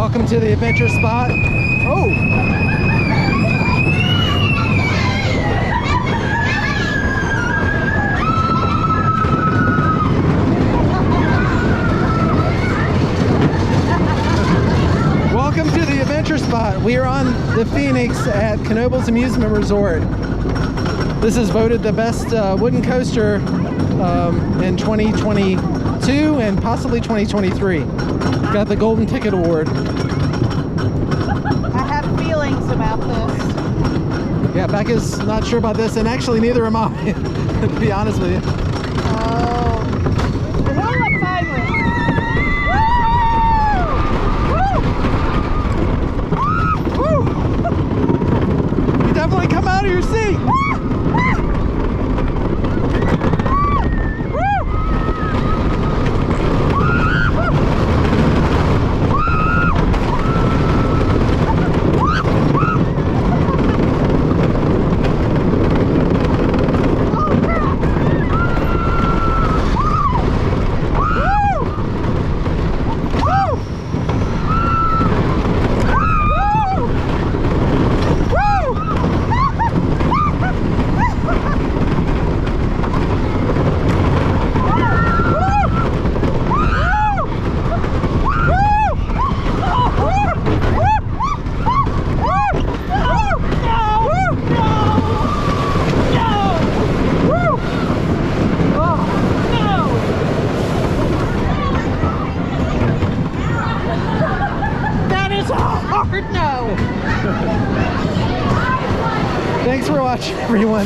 Welcome to the adventure spot. Oh! Welcome to the adventure spot. We are on the Phoenix at Knoebels Amusement Resort. This is voted the best wooden coaster in 2022 and possibly 2023. Got the Golden Ticket Award. I have feelings about this. Yeah, Becca's not sure about this, and actually neither am I, to be honest with you. Oh. The hill I'm fine with. Woo! You definitely come out of your seat. Thanks for watching, everyone.